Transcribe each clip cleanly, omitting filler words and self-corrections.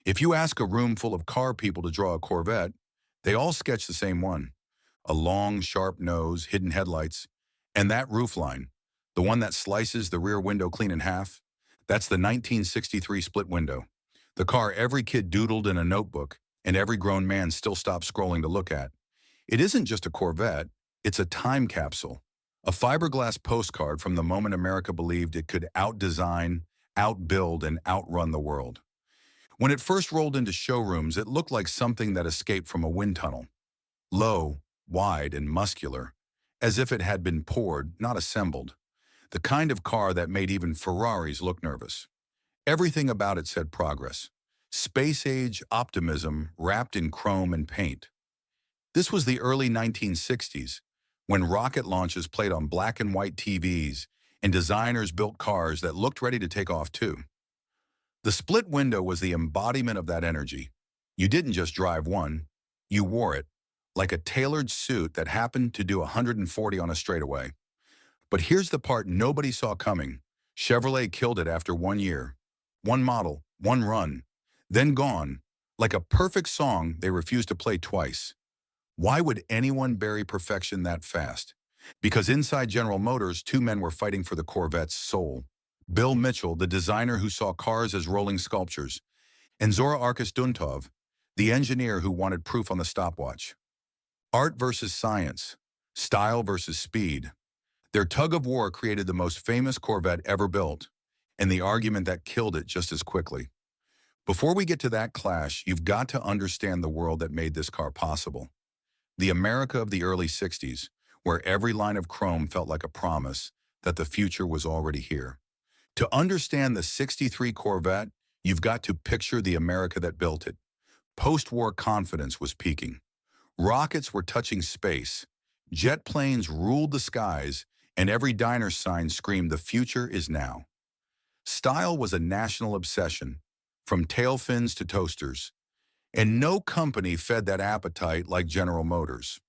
If you ask a room full of car people to draw a Corvette, they all sketch the same one. A long, sharp nose, hidden headlights, and that roofline, the one that slices the rear window clean in half, that's the 1963 split window. The car every kid doodled in a notebook and every grown man still stops scrolling to look at. It isn't just a Corvette, it's a time capsule. A fiberglass postcard from the moment America believed it could outdesign, outbuild, and outrun the world. When it first rolled into showrooms, it looked like something that escaped from a wind tunnel. Low, wide, and muscular, as if it had been poured, not assembled. The kind of car that made even Ferraris look nervous. Everything about it said progress. Space-age optimism wrapped in chrome and paint. This was the early 1960s, when rocket launches played on black and white TVs and designers built cars that looked ready to take off too. The split window was the embodiment of that energy. You didn't just drive one, you wore it, like a tailored suit that happened to do 140 on a straightaway. But here's the part nobody saw coming. Chevrolet killed it after 1 year. One model, one run, then gone. Like a perfect song they refused to play twice. Why would anyone bury perfection that fast? Because inside General Motors, two men were fighting for the Corvette's soul. Bill Mitchell, the designer who saw cars as rolling sculptures, and Zora Arkus-Duntov, the engineer who wanted proof on the stopwatch. Art versus science, style versus speed. Their tug of war created the most famous Corvette ever built, and the argument that killed it just as quickly. Before we get to that clash, you've got to understand the world that made this car possible. The America of the early 60s, where every line of chrome felt like a promise that the future was already here. To understand the 63 Corvette, you've got to picture the America that built it. Post-war confidence was peaking. Rockets were touching space. Jet planes ruled the skies, and every diner sign screamed, "The future is now." Style was a national obsession, from tail fins to toasters. And no company fed that appetite like General Motors.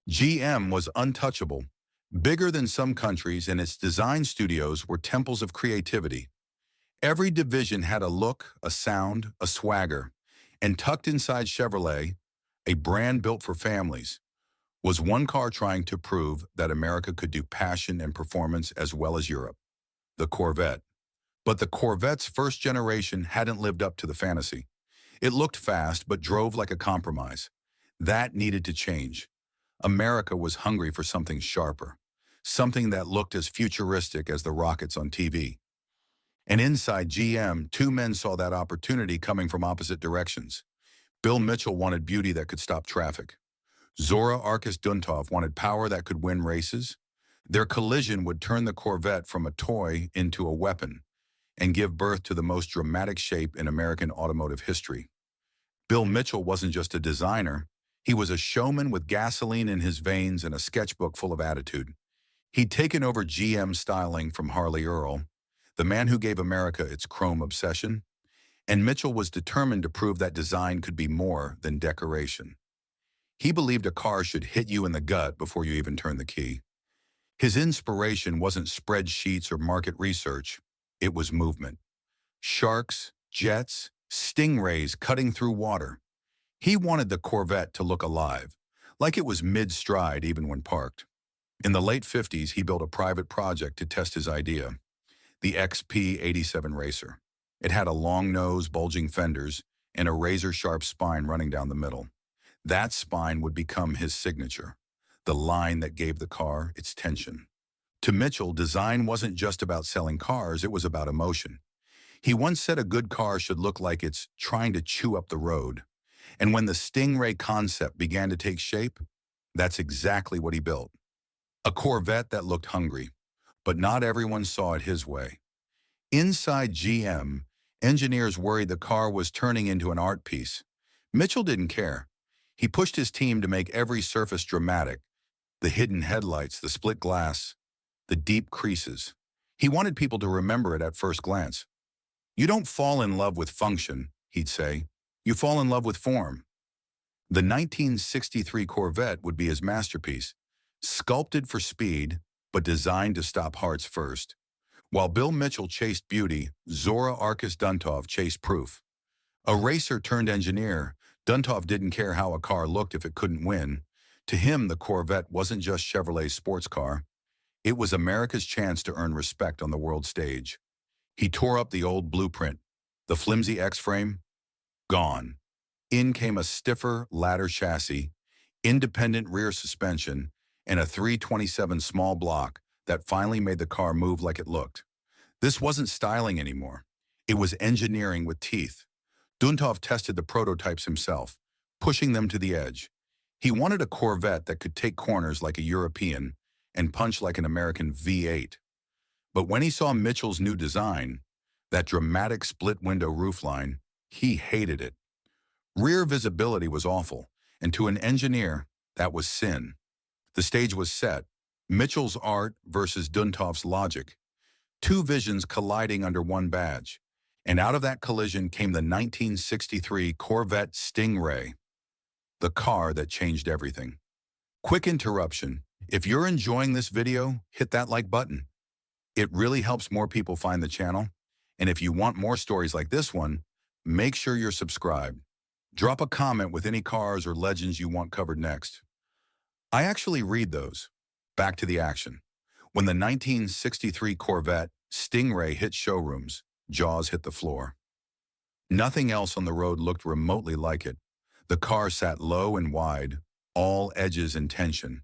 GM was untouchable, bigger than some countries, and its design studios were temples of creativity. Every division had a look, a sound, a swagger, and tucked inside Chevrolet, a brand built for families, was one car trying to prove that America could do passion and performance as well as Europe, the Corvette. But the Corvette's first generation hadn't lived up to the fantasy. It looked fast, but drove like a compromise. That needed to change. America was hungry for something sharper, something that looked as futuristic as the rockets on TV. And inside GM, two men saw that opportunity coming from opposite directions. Bill Mitchell wanted beauty that could stop traffic. Zora Arkus-Duntov wanted power that could win races. Their collision would turn the Corvette from a toy into a weapon and give birth to the most dramatic shape in American automotive history. Bill Mitchell wasn't just a designer. He was a showman with gasoline in his veins and a sketchbook full of attitude. He'd taken over GM styling from Harley Earl, the man who gave America its chrome obsession, and Mitchell was determined to prove that design could be more than decoration. He believed a car should hit you in the gut before you even turn the key. His inspiration wasn't spreadsheets or market research. It was movement. Sharks, jets, stingrays cutting through water. He wanted the Corvette to look alive, like it was mid-stride even when parked. In the late 50s, he built a private project to test his idea, the XP-87 Racer. It had a long nose, bulging fenders, and a razor-sharp spine running down the middle. That spine would become his signature, the line that gave the car its tension. To Mitchell, design wasn't just about selling cars, it was about emotion. He once said a good car should look like it's trying to chew up the road. And when the Stingray concept began to take shape, that's exactly what he built. A Corvette that looked hungry, but not everyone saw it his way. Inside GM, engineers worried the car was turning into an art piece. Mitchell didn't care. He pushed his team to make every surface dramatic, the hidden headlights, the split glass, the deep creases. He wanted people to remember it at first glance. You don't fall in love with function, he'd say. You fall in love with form. The 1963 Corvette would be his masterpiece, sculpted for speed, but designed to stop hearts first. While Bill Mitchell chased beauty, Zora Arkus-Duntov chased proof. A racer turned engineer, Duntov didn't care how a car looked if it couldn't win. To him, the Corvette wasn't just Chevrolet's sports car. It was America's chance to earn respect on the world stage. He tore up the old blueprint. The flimsy X-frame, gone. In came a stiffer ladder chassis, independent rear suspension, and a 327 small block that finally made the car move like it looked. This wasn't styling anymore. It was engineering with teeth. Duntov tested the prototypes himself, pushing them to the edge. He wanted a Corvette that could take corners like a European and punch like an American V8. But when he saw Mitchell's new design, that dramatic split-window roofline, he hated it. Rear visibility was awful, and to an engineer, that was sin. The stage was set, Mitchell's art versus Duntov's logic, two visions colliding under one badge. And out of that collision came the 1963 Corvette Stingray, the car that changed everything. Quick interruption. If you're enjoying this video, hit that like button. It really helps more people find the channel. And if you want more stories like this one, make sure you're subscribed. Drop a comment with any cars or legends you want covered next. I actually read those. Back to the action. When the 1963 Corvette Stingray hit showrooms, jaws hit the floor. Nothing else on the road looked remotely like it. The car sat low and wide, all edges in tension,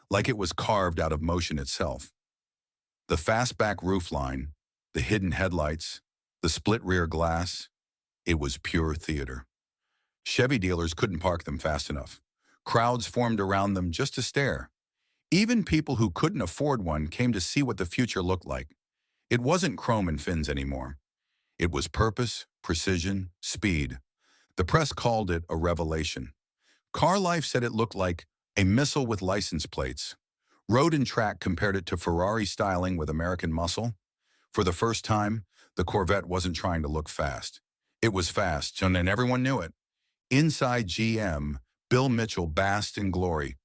like it was carved out of motion itself. The fastback roofline, the hidden headlights, the split rear glass, it was pure theater. Chevy dealers couldn't park them fast enough. Crowds formed around them just to stare. Even people who couldn't afford one came to see what the future looked like. It wasn't chrome and fins anymore. It was purpose, precision, speed. The press called it a revelation. Car Life said it looked like a missile with license plates. Road and Track compared it to Ferrari styling with American muscle. For the first time, the Corvette wasn't trying to look fast. It was fast, and everyone knew it. Inside GM, Bill Mitchell basked in glory.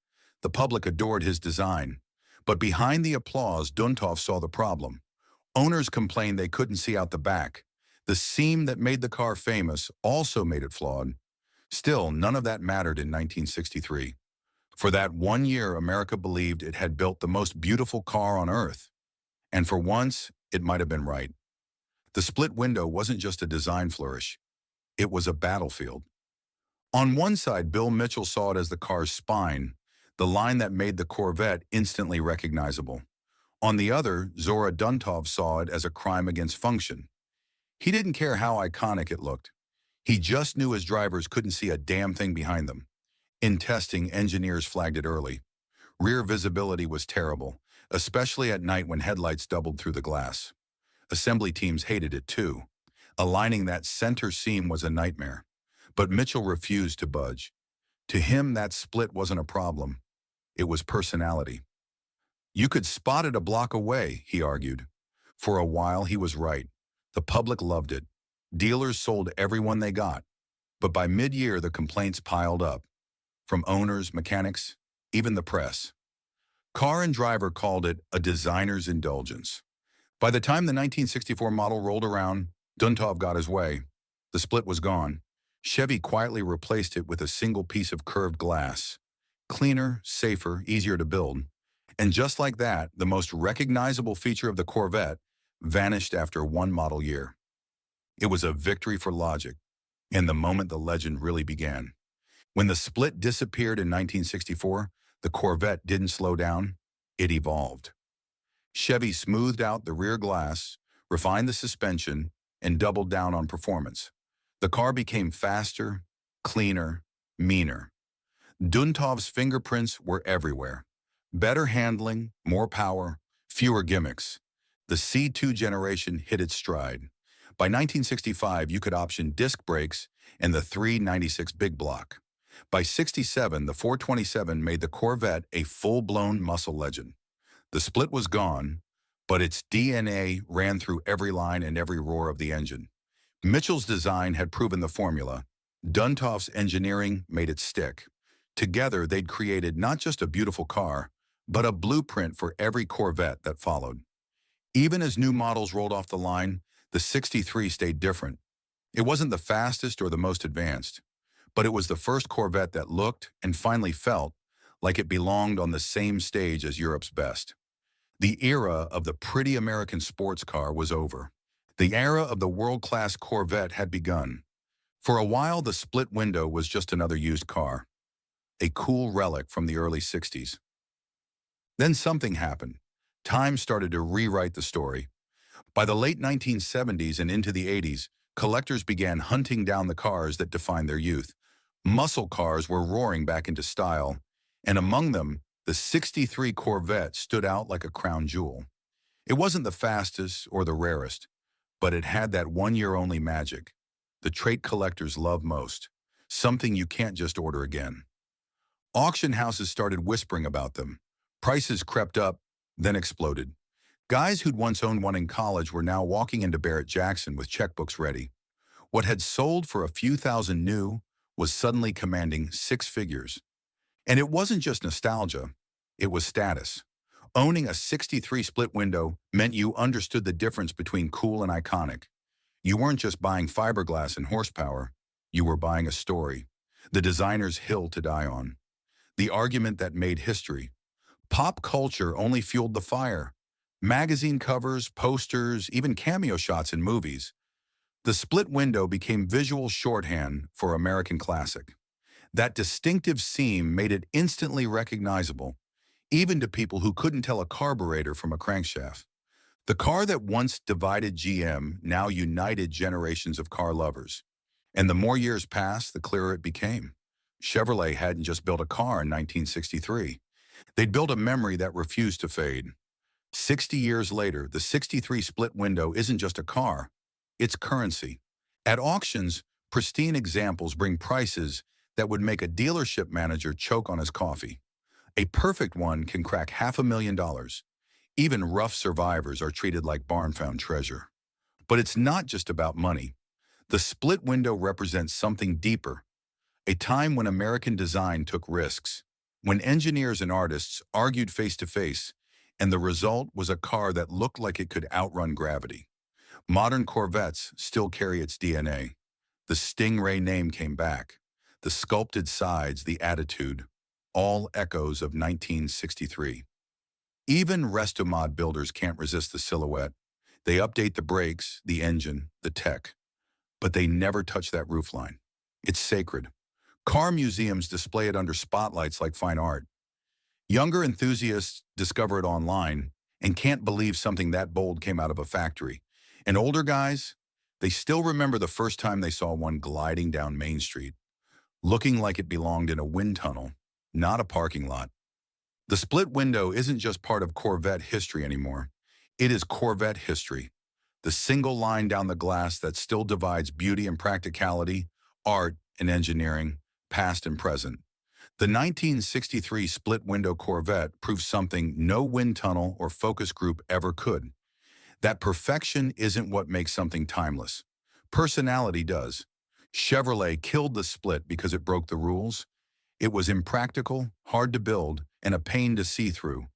The public adored his design. But behind the applause, Duntov saw the problem. Owners complained they couldn't see out the back. The seam that made the car famous also made it flawed. Still, none of that mattered in 1963. For that 1 year, America believed it had built the most beautiful car on Earth. And for once, it might have been right. The split window wasn't just a design flourish. It was a battlefield. On one side, Bill Mitchell saw it as the car's spine, the line that made the Corvette instantly recognizable. On the other, Zora Duntov saw it as a crime against function. He didn't care how iconic it looked. He just knew his drivers couldn't see a damn thing behind them. In testing, engineers flagged it early. Rear visibility was terrible, especially at night when headlights doubled through the glass. Assembly teams hated it too. Aligning that center seam was a nightmare. But Mitchell refused to budge. To him, that split wasn't a problem. It was personality. You could spot it a block away, he argued. For a while, he was right. The public loved it. Dealers sold everyone they got. But by mid-year, the complaints piled up. From owners, mechanics, even the press. Car and Driver called it a designer's indulgence. By the time the 1964 model rolled around, Duntov got his way. The split was gone. Chevy quietly replaced it with a single piece of curved glass. Cleaner, safer, easier to build. And just like that, the most recognizable feature of the Corvette vanished after one model year. It was a victory for logic, and the moment the legend really began. When the split disappeared in 1964, the Corvette didn't slow down, it evolved. Chevy smoothed out the rear glass, refined the suspension, and doubled down on performance. The car became faster, cleaner, meaner. Duntov's fingerprints were everywhere. Better handling, more power, fewer gimmicks. The C2 generation hit its stride. By 1965, you could option disc brakes and the 396 big block. By 67, the 427 made the Corvette a full-blown muscle legend. The split was gone, but its DNA ran through every line and every roar of the engine. Mitchell's design had proven the formula. Duntov's engineering made it stick. Together, they'd created not just a beautiful car, but a blueprint for every Corvette that followed. Even as new models rolled off the line, the 63 stayed different. It wasn't the fastest or the most advanced, but it was the first Corvette that looked and finally felt like it belonged on the same stage as Europe's best. The era of the pretty American sports car was over. The era of the world-class Corvette had begun. For a while, the split window was just another used car, a cool relic from the early 60s. Then something happened. Time started to rewrite the story. By the late 1970s and into the 80s, collectors began hunting down the cars that defined their youth. Muscle cars were roaring back into style, and among them, the '63 Corvette stood out like a crown jewel. It wasn't the fastest or the rarest, but it had that one-year-only magic, the trait collectors love most, something you can't just order again. Auction houses started whispering about them. Prices crept up, then exploded. Guys who'd once owned one in college were now walking into Barrett-Jackson with checkbooks ready. What had sold for a few thousand new was suddenly commanding six figures. And it wasn't just nostalgia, it was status. Owning a '63 split window meant you understood the difference between cool and iconic. You weren't just buying fiberglass and horsepower, you were buying a story, the designer's hill to die on. The argument that made history. Pop culture only fueled the fire. Magazine covers, posters, even cameo shots in movies. The split window became visual shorthand for American classic. That distinctive seam made it instantly recognizable, even to people who couldn't tell a carburetor from a crankshaft. The car that once divided GM now united generations of car lovers. And the more years passed, the clearer it became. Chevrolet hadn't just built a car in 1963. They'd built a memory that refused to fade. 60 years later, the '63 split window isn't just a car, it's currency. At auctions, pristine examples bring prices that would make a dealership manager choke on his coffee. A perfect one can crack $500,000. Even rough survivors are treated like barn-found treasure. But it's not just about money. The split window represents something deeper, a time when American design took risks, when engineers and artists argued face-to-face, and the result was a car that looked like it could outrun gravity. Modern Corvettes still carry its DNA. The Stingray name came back. The sculpted sides, the attitude, all echoes of 1963. Even resto-mod builders can't resist the silhouette. They update the brakes, the engine, the tech, but they never touch that roofline. It's sacred. Car museums display it under spotlights like fine art. Younger enthusiasts discover it online and can't believe something that bold came out of a factory. And older guys, they still remember the first time they saw one gliding down Main Street, looking like it belonged in a wind tunnel, not a parking lot. The split window isn't just part of Corvette history anymore. It is Corvette history. The single line down the glass that still divides beauty and practicality, art and engineering, past and present. The 1963 split-window Corvette proves something no wind tunnel or focus group ever could. That perfection isn't what makes something timeless. Personality does. Chevrolet killed the split because it broke the rules. It was impractical, hard to build, and a pain to see through.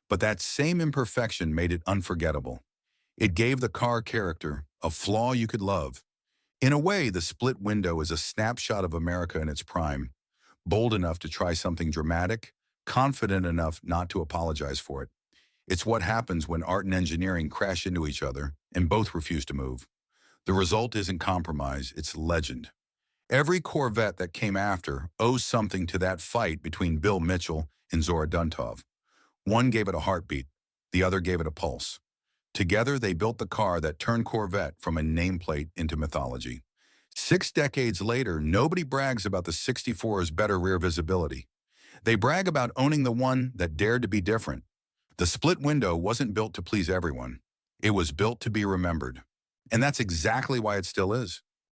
But that same imperfection made it unforgettable. It gave the car character, a flaw you could love. In a way, the split window is a snapshot of America in its prime, bold enough to try something dramatic, confident enough not to apologize for it. It's what happens when art and engineering crash into each other and both refuse to move. The result isn't compromise, it's legend. Every Corvette that came after owes something to that fight between Bill Mitchell and Zora Duntov. One gave it a heartbeat, the other gave it a pulse. Together, they built the car that turned Corvette from a nameplate into mythology. 6 decades later, nobody brags about the '64's better rear visibility. They brag about owning the one that dared to be different. The split window wasn't built to please everyone. It was built to be remembered. And that's exactly why it still is.